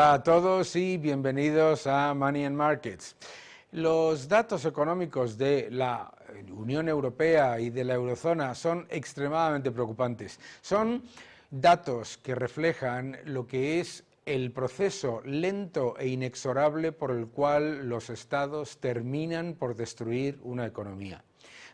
Hola a todos y bienvenidos a Money and Markets. Los datos económicos de la Unión Europea y de la Eurozona son extremadamente preocupantes. Son datos que reflejan lo que es el proceso lento e inexorable por el cual los estados terminan por destruir una economía.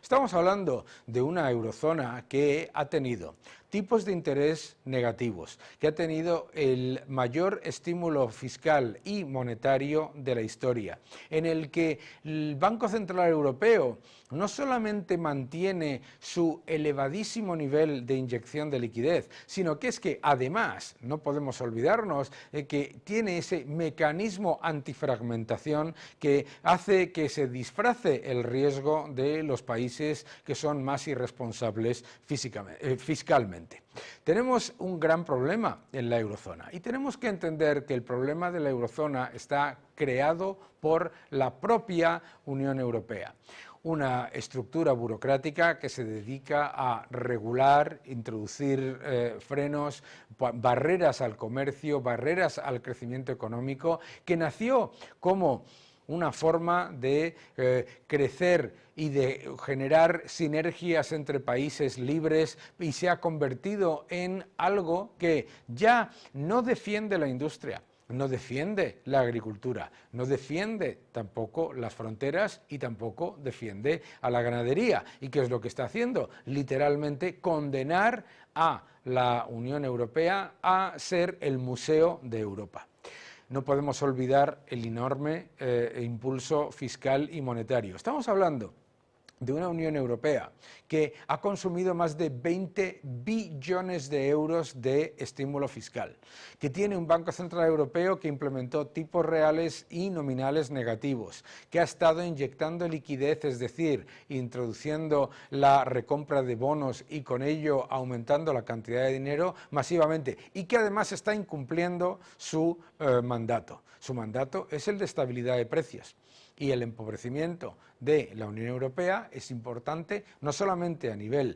Estamos hablando de una eurozona que ha tenido tipos de interés negativos, que ha tenido el mayor estímulo fiscal y monetario de la historia, en el que el Banco Central Europeo no solamente mantiene su elevadísimo nivel de inyección de liquidez, sino que es que además no podemos olvidarnos de que tiene ese mecanismo antifragmentación que hace que se disfrace el riesgo de los países que son más irresponsables fiscalmente. Tenemos un gran problema en la eurozona y tenemos que entender que el problema de la eurozona está creado por la propia Unión Europea. Una estructura burocrática que se dedica a regular, introducir frenos, barreras al comercio, barreras al crecimiento económico, que nació como una forma de crecer y de generar sinergias entre países libres y se ha convertido en algo que ya no defiende la industria, no defiende la agricultura, no defiende tampoco las fronteras y tampoco defiende a la ganadería. ¿Y qué es lo que está haciendo? Literalmente condenar a la Unión Europea a ser el museo de Europa. No podemos olvidar el enorme impulso fiscal y monetario. Estamos hablando de una Unión Europea que ha consumido más de 20 billones de euros de estímulo fiscal, que tiene un Banco Central Europeo que implementó tipos reales y nominales negativos, que ha estado inyectando liquidez, es decir, introduciendo la recompra de bonos y con ello aumentando la cantidad de dinero masivamente y que además está incumpliendo su mandato. Su mandato es el de estabilidad de precios. Y el empobrecimiento de la Unión Europea es importante no solamente a nivel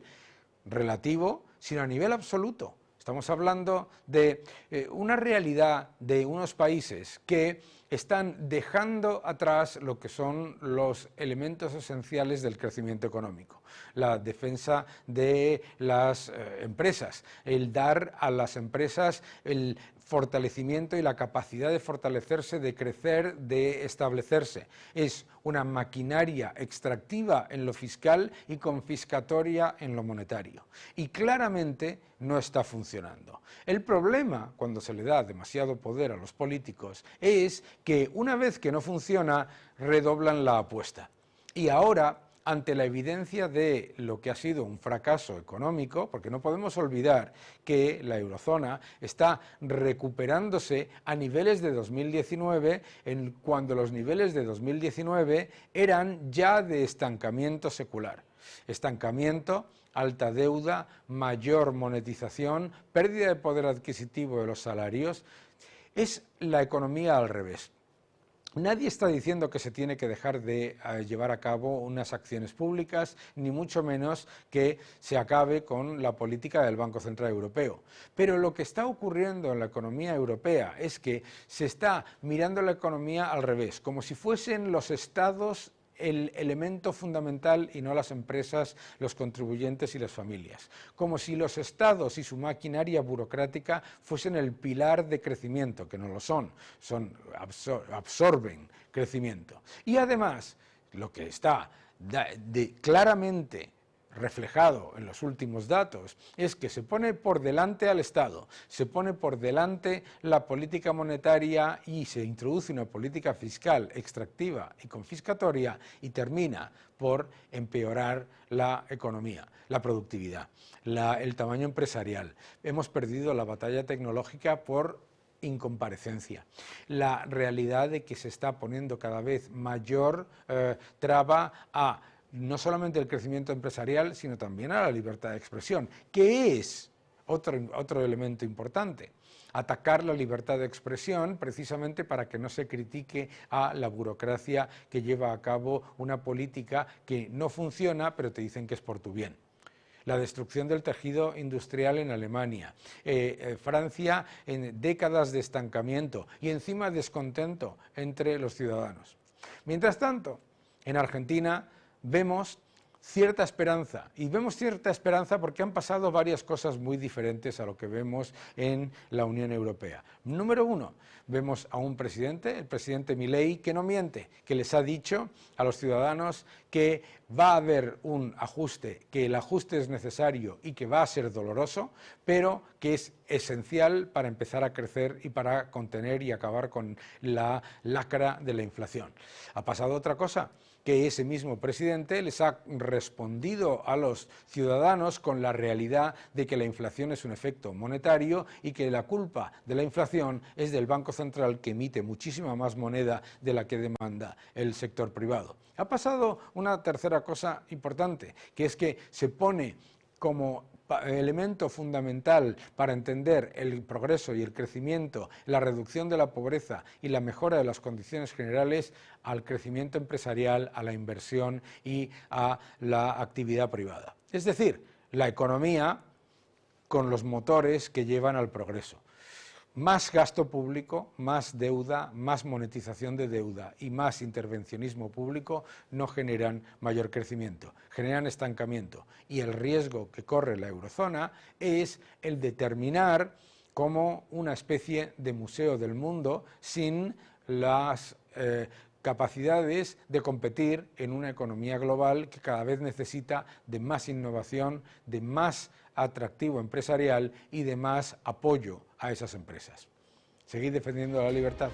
relativo, sino a nivel absoluto. Estamos hablando de una realidad de unos países que están dejando atrás lo que son los elementos esenciales del crecimiento económico. La defensa de las empresas, el dar a las empresas el fortalecimiento y la capacidad de fortalecerse, de crecer, de establecerse. Es una maquinaria extractiva en lo fiscal y confiscatoria en lo monetario. Y claramente no está funcionando. El problema, cuando se le da demasiado poder a los políticos, es que una vez que no funciona, redoblan la apuesta. Y ahora, ante la evidencia de lo que ha sido un fracaso económico, porque no podemos olvidar que la eurozona está recuperándose a niveles de 2019, cuando los niveles de 2019 eran ya de estancamiento secular. Estancamiento, alta deuda, mayor monetización, pérdida de poder adquisitivo de los salarios. Es la economía al revés. Nadie está diciendo que se tiene que dejar de llevar a cabo unas acciones públicas, ni mucho menos que se acabe con la política del Banco Central Europeo. Pero lo que está ocurriendo en la economía europea es que se está mirando la economía al revés, como si fuesen los estados el elemento fundamental y no las empresas, los contribuyentes y las familias. Como si los estados y su maquinaria burocrática fuesen el pilar de crecimiento, que no lo son, absorben crecimiento. Y además, lo que está claramente reflejado en los últimos datos es que se pone por delante al Estado, se pone por delante la política monetaria y se introduce una política fiscal extractiva y confiscatoria y termina por empeorar la economía, la productividad, el tamaño empresarial. Hemos perdido la batalla tecnológica por incomparecencia. La realidad de que se está poniendo cada vez mayor traba a no solamente el crecimiento empresarial, sino también a la libertad de expresión, que es otro elemento importante. Atacar la libertad de expresión precisamente para que no se critique a la burocracia que lleva a cabo una política que no funciona, pero te dicen que es por tu bien. la destrucción del tejido industrial en Alemania, Francia en décadas de estancamiento y encima descontento entre los ciudadanos. Mientras tanto, en Argentina vemos cierta esperanza, y vemos cierta esperanza porque han pasado varias cosas muy diferentes a lo que vemos en la Unión Europea. Número uno, vemos a un presidente, el presidente Milei, que no miente, que les ha dicho a los ciudadanos que va a haber un ajuste, que el ajuste es necesario y que va a ser doloroso, pero que es esencial para empezar a crecer y para contener y acabar con la lacra de la inflación. Ha pasado otra cosa, que ese mismo presidente les ha respondido a los ciudadanos con la realidad de que la inflación es un efecto monetario y que la culpa de la inflación es del Banco Central, que emite muchísima más moneda de la que demanda el sector privado. Ha pasado una tercera cosa importante, que es que se pone como elemento fundamental para entender el progreso y el crecimiento, la reducción de la pobreza y la mejora de las condiciones generales al crecimiento empresarial, a la inversión y a la actividad privada. Es decir, la economía con los motores que llevan al progreso. Más gasto público, más deuda, más monetización de deuda y más intervencionismo público no generan mayor crecimiento, generan estancamiento. Y el riesgo que corre la eurozona es el de terminar como una especie de museo del mundo sin las capacidades de competir en una economía global que cada vez necesita de más innovación, de más atractivo empresarial y de más apoyo a esas empresas. Seguid defendiendo la libertad.